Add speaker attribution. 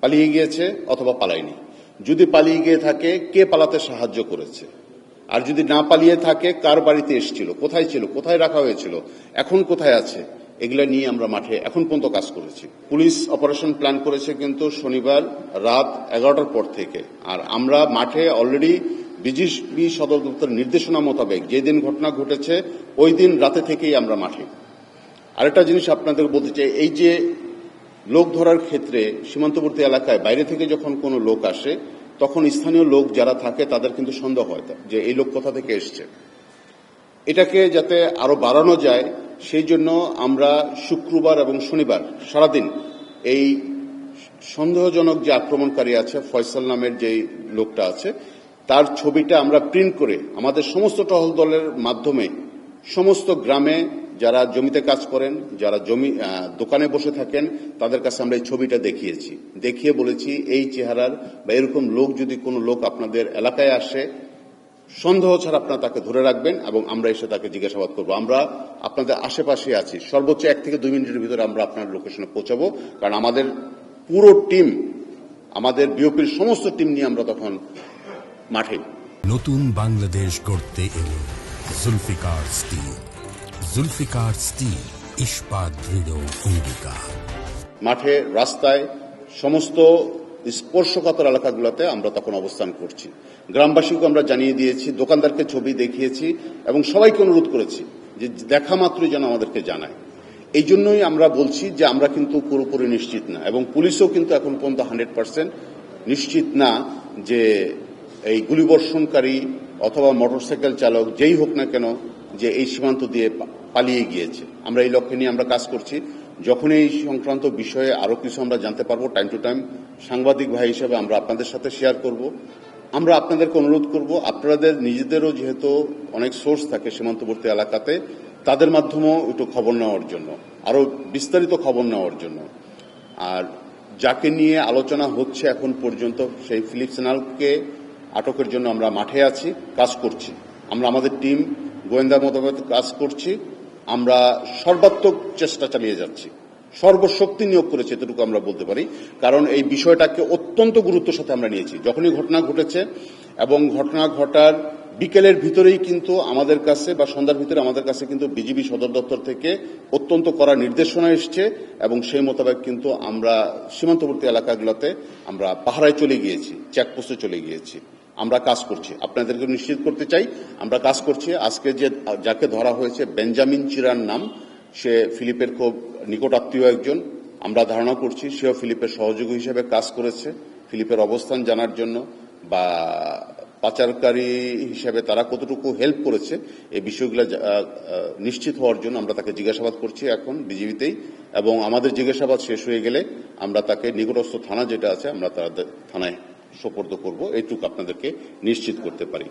Speaker 1: পালিয়ে গিয়েছে অথবা পালায়নি। যদি পালিয়ে গিয়ে থাকে, কে পালাতে সাহায্য করেছে, আর যদি না পালিয়ে থাকে, কার বাড়িতে এসেছিল, কোথায় ছিল, কোথায় রাখা হয়েছিল, এখন কোথায় আছে, এগুলা নিয়ে আমরা মাঠে এখন পর্যন্ত কাজ করেছি। পুলিশ অপারেশন প্ল্যান করেছে কিন্তু শনিবার রাত 11টার পর থেকে, আর আমরা মাঠে অলরেডি বিজিবি সদর দপ্তরের নির্দেশনা মোতাবেক যেদিন ঘটনা ঘটেছে ওই দিন রাতে থেকেই আমরা মাঠে। আরেকটা জিনিস আপনাদের বলতে চাই, এই যে লোক ধরার ক্ষেত্রে সীমান্তবর্তী এলাকায় বাইরে থেকে যখন কোনো লোক আসে, তখন স্থানীয় লোক যারা থাকে তাদের কিন্তু সন্দেহ হয় যে এই লোক কোথা থেকে এসছে। এটাকে যাতে আরো বাড়ানো যায় সেই জন্য আমরা শুক্রবার এবং শনিবার সারাদিন এই সন্দেহজনক যে আক্রমণকারী আছে, ফয়সাল নামের যে লোকটা আছে, তার ছবিটা আমরা প্রিন্ট করে আমাদের সমস্ত টহল দলের মাধ্যমে সমস্ত গ্রামে যারা জমিতে কাজ করেন, যারা দোকানে বসে থাকেন, তাদের কাছে আমরা এই ছবিটা দেখিয়ে বলেছি এই চেহারার বা এরকম লোক যদি কোনো লোক আপনাদের এলাকায় আসে, সন্দেহ ছাড়া আপনারা তাকে ধরে রাখবেন এবং আমরা এসে তাকে জিজ্ঞাসাবাদ করব। আমরা আপনাদের আশেপাশে আছি, সর্বোচ্চ 1 থেকে 2 মিনিটের ভিতরে আমরা আপনার লোকেশনে পৌঁছাবো, কারণ আমাদের পুরো টিম, আমাদের বিওপির সমস্ত টিম নিয়ে আমরা তখন মাঠে।
Speaker 2: নতুন বাংলাদেশ গড়তে এলো জুলফিকার স্টিল। জুলফিকার স্টিল, ইস্পাত দৃঢ় অঙ্গীকার।
Speaker 1: মাঠে, রাস্তায়, সমস্ত স্পর্শকাতর এলাকাগুলোতে আমরা তখন অবস্থান করছি। গ্রামবাসীকে আমরা জানিয়ে দিয়েছি, দোকানদারকে ছবি দেখিয়েছি এবং সবাইকে অনুরোধ করেছি যে দেখা মাত্রই যেন আমাদেরকে জানায়। এই জন্যই আমরা বলছি যে আমরা কিন্তু পুরোপুরি নিশ্চিত না, এবং পুলিশও কিন্তু এখন পর্যন্ত 100% নিশ্চিত না যে এই গুলিবর্ষণকারী অথবা মোটরসাইকেল চালক যেই হোক না কেন যে এই সীমান্ত দিয়ে পালিয়ে গিয়েছে। আমরা এই লক্ষ্যে নিয়ে আমরা কাজ করছি। যখন এই সংক্রান্ত বিষয়ে আরো কিছু আমরা জানতে পারবো, টাইম টু টাইম সাংবাদিক ভাই হিসেবে আমরা আপনাদের সাথে শেয়ার করব। আমরা আপনাদেরকে অনুরোধ করব, আপনাদের নিজেদেরও যেহেতু অনেক সোর্স থাকে সীমান্তবর্তী এলাকাতে, তাদের মাধ্যমেও একটু খবর নেওয়ার জন্য, আরো বিস্তারিত খবর নেওয়ার জন্য। আর যাকে নিয়ে আলোচনা হচ্ছে এখন পর্যন্ত, সেই ফিলিপ সেনালকে আটকের জন্য আমরা মাঠে আছি, কাজ করছি। আমরা আমাদের টিম গোয়েন্দা মোতাবেক কাজ করছি। আমরা সর্বাত্মক চেষ্টা চালিয়ে যাচ্ছি, সর্বশক্তি নিয়োগ করেছে, এতটুকু আমরা বলতে পারি। কারণ এই বিষয়টাকে অত্যন্ত গুরুত্বের সাথে আমরা নিয়েছি। যখনই ঘটনা ঘটেছে এবং ঘটনা ঘটার বিকেলের ভিতরেই কিন্তু আমাদের কাছে বা সন্ধ্যার ভিতরে আমাদের কাছে কিন্তু বিজিবি সদর দপ্তর থেকে অত্যন্ত কড়া নির্দেশনা এসছে, এবং সেই মোতাবেক কিন্তু আমরা সীমান্তবর্তী এলাকাগুলোতে আমরা পাহারায় চলে গিয়েছি, চেকপোস্টে চলে গিয়েছি। আমরা কাজ করছি, আপনাদেরকে নিশ্চিত করতে চাই আমরা কাজ করছি। আজকে যাকে ধরা হয়েছে বেঞ্জামিন চিরার নাম, সে ফিলিপের খুব নিকট আত্মীয় একজন। আমরা ধারণা করছি সেও ফিলিপের সহযোগী হিসেবে কাজ করেছে, ফিলিপের অবস্থান জানার জন্য বা পাচারকারী হিসেবে তারা কতটুকু হেল্প করেছে, এই বিষয়গুলো নিশ্চিত হওয়ার জন্য আমরা তাকে জিজ্ঞাসাবাদ করছি এখন বিজিবিতেই, এবং আমাদের জিজ্ঞাসাবাদ শেষ হয়ে গেলে আমরা তাকে নিকটস্থ থানা যেটা আছে আমরা তাদের থানায় সোপর্দ করব। এইটুকু আপনাদেরকে নিশ্চিত করতে পারি।